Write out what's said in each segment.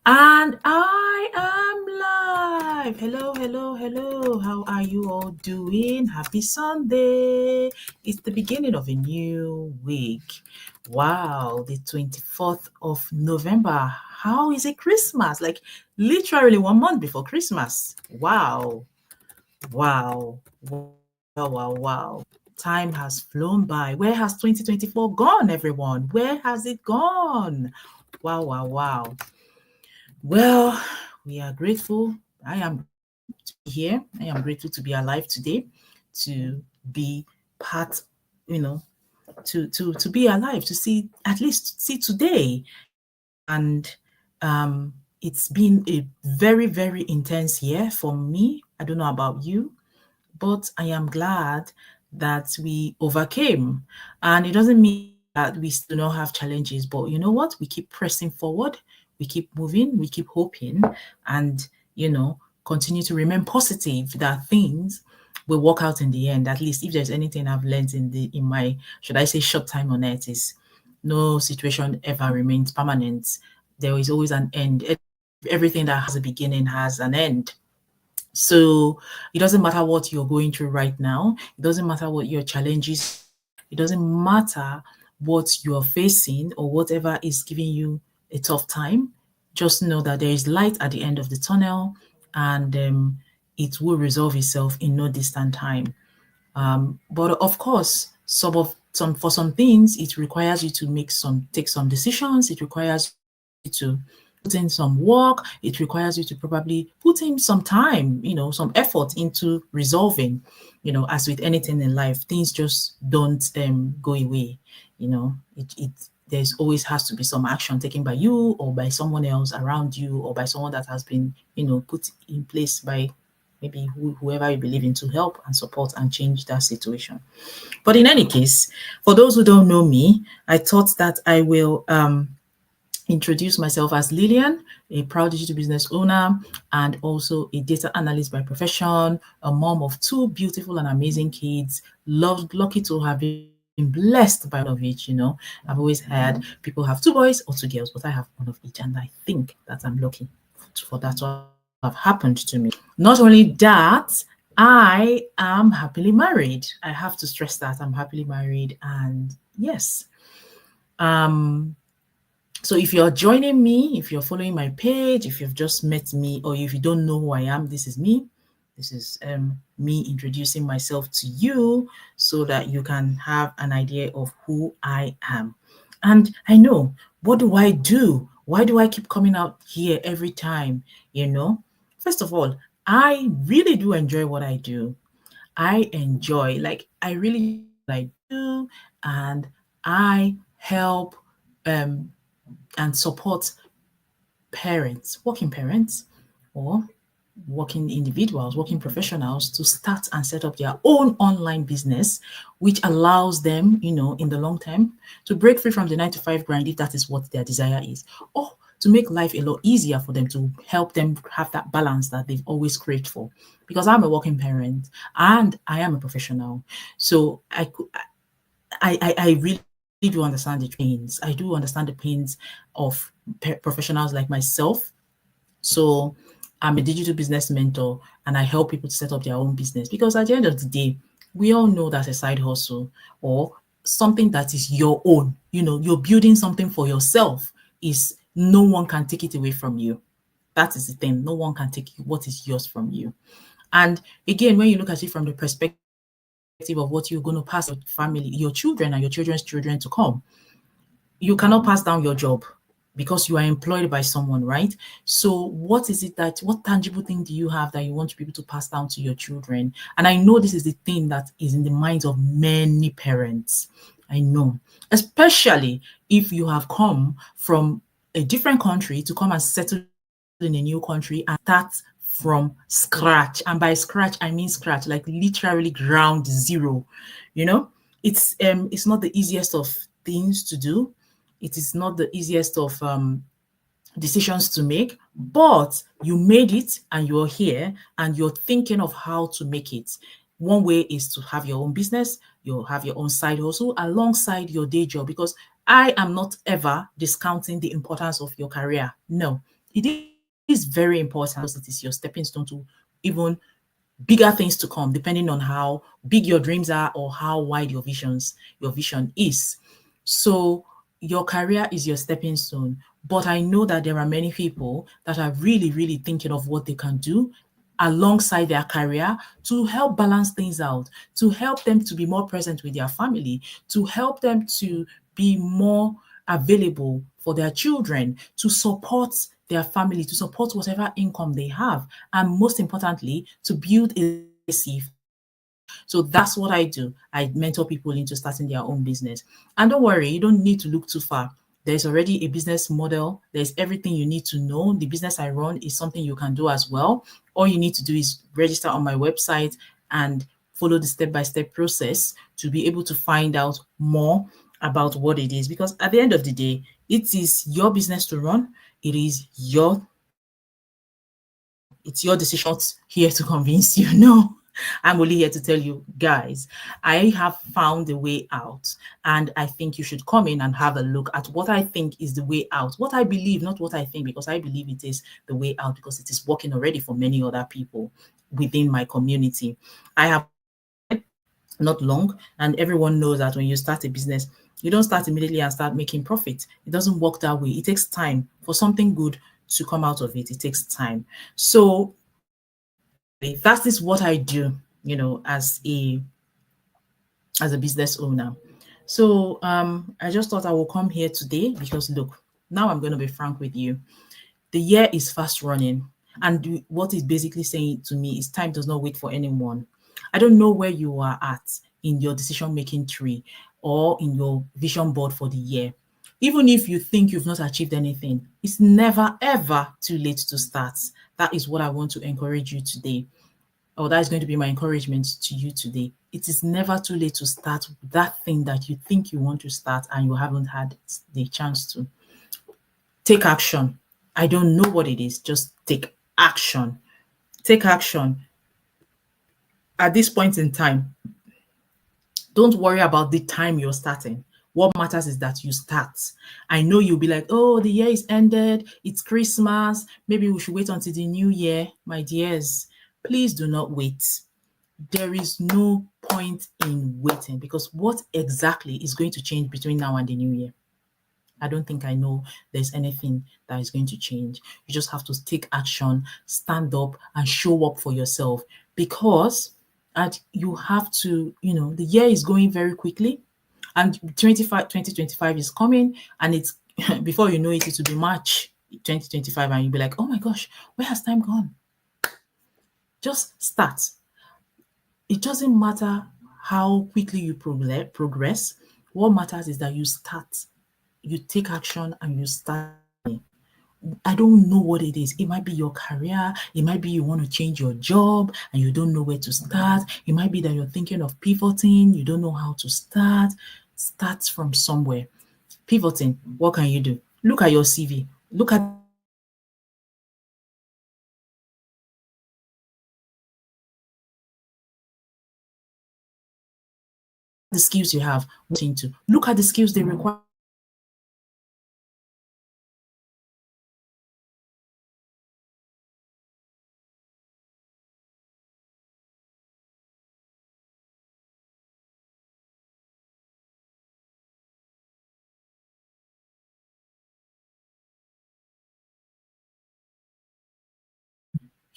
And I am live. Hello, hello, hello. How are you all doing? Happy Sunday. It's the beginning of a new week. Wow, the 24th of November. How is it Christmas? Like literally 1 month before Christmas. Wow, wow, wow, wow, wow. Time has flown by. Where has 2024 gone, everyone? Where has it gone? Wow, wow, wow. Well, we are grateful. I am to be here. I am grateful to be alive today, to be part, you know, to be alive, to see at least see today. And it's been a very, very intense year for me. I don't know about you, but I am glad that we overcame. And it doesn't mean that we still don't have challenges, but you know what? We keep pressing forward, we keep moving, we keep hoping, and continue to remain positive that things will work out in the end. At least if there's anything I've learned in my, should I say, short time on earth, is no situation ever remains permanent. There is always an end. Everything that has a beginning has an end. So it doesn't matter what you're going through right now. It doesn't matter what your challenges. It doesn't matter what you're facing or whatever is giving you a tough time. Just know that there is light at the end of the tunnel, and it will resolve itself in no distant time. But of course, for some things, it requires you to take some decisions. It requires you to put in some work. It requires you to probably put in some time, some effort into resolving. As with anything in life, things just don't go away. It there's always has to be some action taken by you or by someone else around you or by someone that has been, put in place by maybe whoever you believe in to help and support and change that situation. But in any case, for those who don't know me, I thought that I will introduce myself as Lillian, a proud digital business owner and also a data analyst by profession, a mom of two beautiful and amazing kids, lucky to have been blessed by all of each. I've always had people have two boys or two girls, but I have one of each, and I think that I'm lucky for that to have happened to me. Not only that, I am happily married. I have to stress that I'm happily married, and yes. So if you're joining me, if you're following my page, if you've just met me, or if you don't know who I am, this is me. This is me introducing myself to you so that you can have an idea of who I am. And I know, what do I do? Why do I keep coming out here every time? First of all, I really do enjoy what I do. I enjoy, like, I really I do, and I help and support parents, working parents, or working individuals, working professionals to start and set up their own online business, which allows them, in the long term to break free from the 9 to 5 grind if that is what their desire is, or to make life a lot easier for them, to help them have that balance that they've always craved for. Because I'm a working parent and I am a professional. So I really do understand the pains. I do understand the pains of professionals like myself. So I'm a digital business mentor and I help people to set up their own business, because at the end of the day, we all know that a side hustle or something that is your own, you're building something for yourself, is no one can take it away from you. That is the thing. No one can take what is yours from you. And again, when you look at it from the perspective of what you're going to pass your family, your children and your children's children to come, you cannot pass down your job because you are employed by someone, right? So what tangible thing do you have that you want to be able to pass down to your children? And I know this is the thing that is in the minds of many parents. I know, especially if you have come from a different country to come and settle in a new country and start from scratch. And by scratch, I mean scratch, like literally ground zero. It's not the easiest of things to do. It is not the easiest of decisions to make, but you made it and you're here and you're thinking of how to make it. One way is to have your own business, you'll have your own side hustle alongside your day job, because I am not ever discounting the importance of your career. No, it is very important because it is your stepping stone to even bigger things to come, depending on how big your dreams are or how wide your vision is. So your career is your stepping stone. But I know that there are many people that are really, really thinking of what they can do alongside their career to help balance things out, to help them to be more present with their family, to help them to be more available for their children, to support their family, to support whatever income they have, and most importantly, to build a legacy. So that's what I do. I mentor people into starting their own business. And don't worry, you don't need to look too far. There's already a business model. There's everything you need to know. The business I run is something you can do as well. All you need to do is register on my website and follow the step-by-step process to be able to find out more about what it is. Because at the end of the day, it is your business to run. It is your it's your decision. Not here to convince you. No, I'm only here to tell you, guys, I have found a way out. And I think you should come in and have a look at what I think is the way out. What I believe, not what I think, because I believe it is the way out because it is working already for many other people within my community. I have not long, and everyone knows that when you start a business, you don't start immediately and start making profit. It doesn't work that way. It takes time for something good to come out of it. It takes time. So that is what I do, as a business owner. So I just thought I will come here today because look, now I'm going to be frank with you. The year is fast running, and what it's basically saying to me is time does not wait for anyone. I don't know where you are at in your decision making tree or in your vision board for the year. Even if you think you've not achieved anything, it's never ever too late to start. That is what I want to encourage you today, or that is going to be my encouragement to you today. It is never too late to start that thing that you think you want to start and you haven't had the chance to. Take action. I don't know what it is. Just take action. Take action. At this point in time, don't worry about the time you're starting. What matters is that you start. I know you'll be like, oh, the year is ended. It's Christmas. Maybe we should wait until the new year. My dears, please do not wait. There is no point in waiting because what exactly is going to change between now and the new year? I don't think I know there's anything that is going to change. You just have to take action, stand up, and show up for yourself because you have to, the year is going very quickly and 2025 is coming and it's before you know it, it will be March 2025 and you'll be like, oh my gosh, where has time gone? Just start. It doesn't matter how quickly you progress. What matters is that you start, you take action and you start. I don't know what it is. It might be your career. It might be you want to change your job and you don't know where to start. It might be that you're thinking of pivoting. You don't know how to start. Start from somewhere. Pivoting, what can you do? Look at your CV. Look at the skills you have. Look at the skills they require.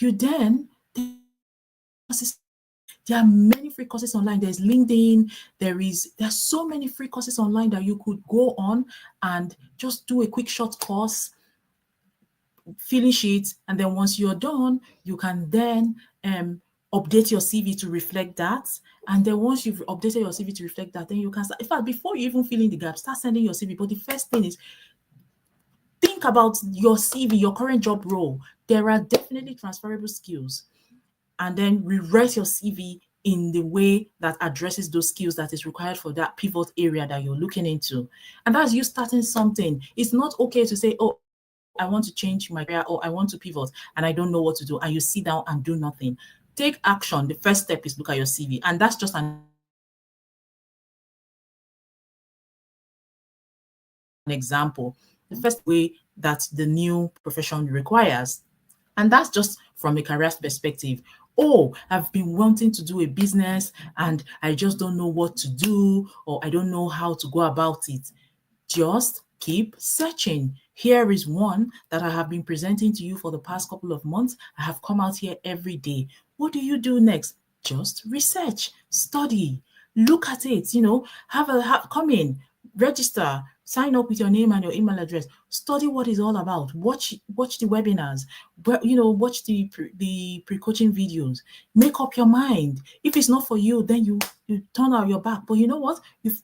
You then there are many free courses online. There's LinkedIn. There's so many free courses online that you could go on and just do a quick short course, finish it, and then once you're done, you can then update your CV to reflect that. And then once you've updated your CV to reflect that, then you can start. In fact, before you even fill in the gap, start sending your CV. But the first thing is think about your CV, your current job role. There are definitely transferable skills, and then rewrite your CV in the way that addresses those skills that is required for that pivot area that you're looking into. And that's you starting something. It's not okay to say, oh, I want to change my career or I want to pivot and I don't know what to do. And you sit down and do nothing. Take action. The first step is look at your CV. And that's just an example. The first way that the new profession requires. And that's just from a career perspective. Oh, I've been wanting to do a business and I just don't know what to do, or I don't know how to go about it. Just keep searching. Here is one that I have been presenting to you for the past couple of months. I have come out here every day. What do you do next? Just research, study, look at it, come in, register, sign up with your name and your email address, study what it's all about, watch the webinars, watch the pre-coaching videos, make up your mind. If it's not for you, then you turn out your back. But you know what? You've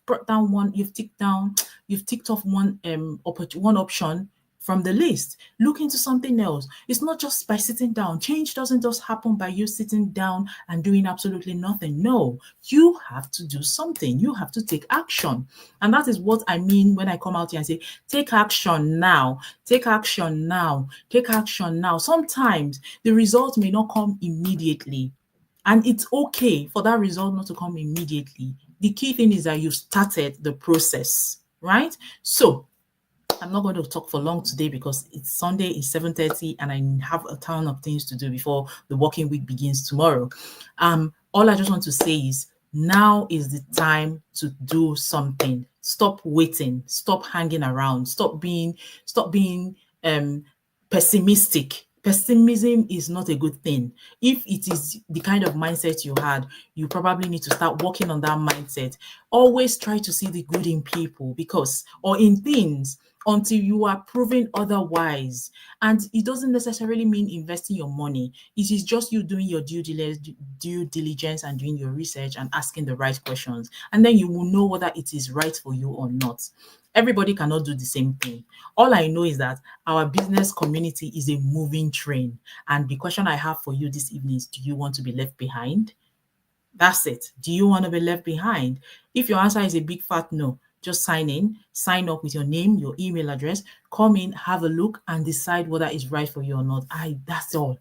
ticked off one one option from the list. Look into something else. It's not just by sitting down. Change doesn't just happen by you sitting down and doing absolutely nothing. No, you have to do something. You have to take action. And that is what I mean when I come out here and say, take action now. Take action now. Take action now. Sometimes the result may not come immediately. And it's okay for that result not to come immediately. The key thing is that you started the process, right? So I'm not going to talk for long today because it's Sunday, it's 7:30, and I have a ton of things to do before the working week begins tomorrow. All I just want to say is now is the time to do something. Stop waiting, stop hanging around, stop being pessimistic. Pessimism is not a good thing. If it is the kind of mindset you had, you probably need to start working on that mindset. Always try to see the good in people or in things until you are proven otherwise. And it doesn't necessarily mean investing your money. It is just you doing your due diligence and doing your research and asking the right questions. And then you will know whether it is right for you or not. Everybody cannot do the same thing. All I know is that our business community is a moving train. And the question I have for you this evening is, do you want to be left behind? That's it. Do you want to be left behind? If your answer is a big fat no, just sign in, sign up with your name, your email address, come in, have a look, and decide whether it's right for you or not. That's all.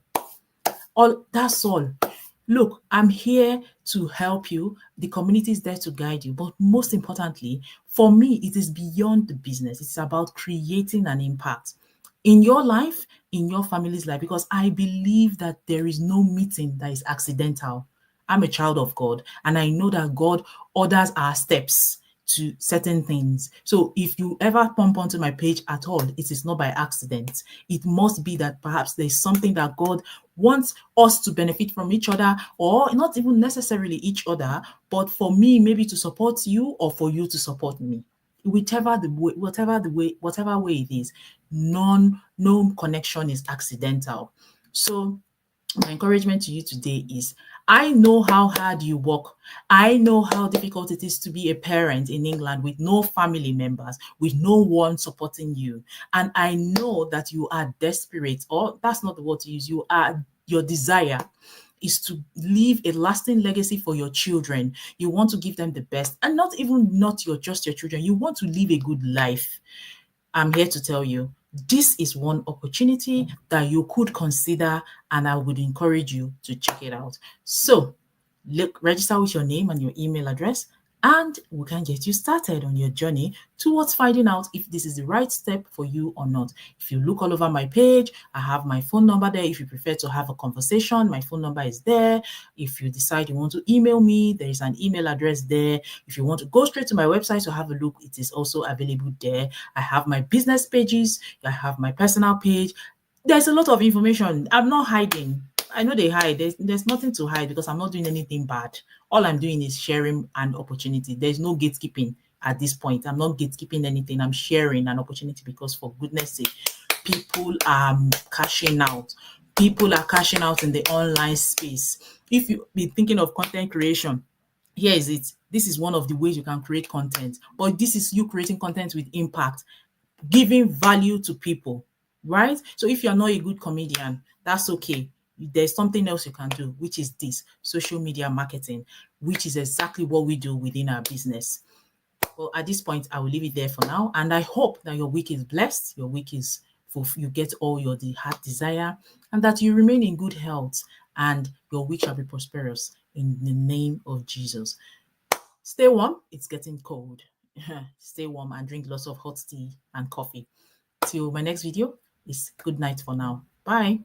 That's all. Look, I'm here to help you. The community is there to guide you. But most importantly, for me, it is beyond the business. It's about creating an impact in your life, in your family's life, because I believe that there is no meeting that is accidental. I'm a child of God, and I know that God orders our steps to certain things. So if you ever pump onto my page at all, it is not by accident. It must be that perhaps there's something that God wants us to benefit from each other, or not even necessarily each other, but for me, maybe to support you or for you to support me. Whatever way it is, no connection is accidental. So my encouragement to you today is, I know how hard you work. I know how difficult it is to be a parent in England with no family members, with no one supporting you. And I know that you are desperate, or that's not the word to use, your desire is to leave a lasting legacy for your children. You want to give them the best, and not just your children. You want to live a good life. I'm here to tell you, this is one opportunity that you could consider, and I would encourage you to check it out. So, register with your name and your email address, and we can get you started on your journey towards finding out if this is the right step for you or not. If you look all over my page, I have my phone number there. If you prefer to have a conversation, my phone number is there. If you decide you want to email me, there is an email address there. If you want to go straight to my website to have a look, it is also available there. I have my business pages. I have my personal page. There's a lot of information. I'm not hiding. I know they hide. There's nothing to hide because I'm not doing anything bad. All I'm doing is sharing an opportunity. There's no gatekeeping at this point. I'm not gatekeeping anything. I'm sharing an opportunity because, for goodness sake, people are cashing out. People are cashing out in the online space. If you've been thinking of content creation, here is it. This is one of the ways you can create content. But this is you creating content with impact, giving value to people, right? So if you're not a good comedian, that's okay. There's something else you can do, which is this social media marketing, which is exactly what we do within our business. Well, at this point, I will leave it there for now. And I hope that your week is blessed, your week is you get all your heart desire, and that you remain in good health, and your week shall be prosperous in the name of Jesus. Stay warm, it's getting cold. Stay warm and drink lots of hot tea and coffee. till my next video, it's good night for now. Bye.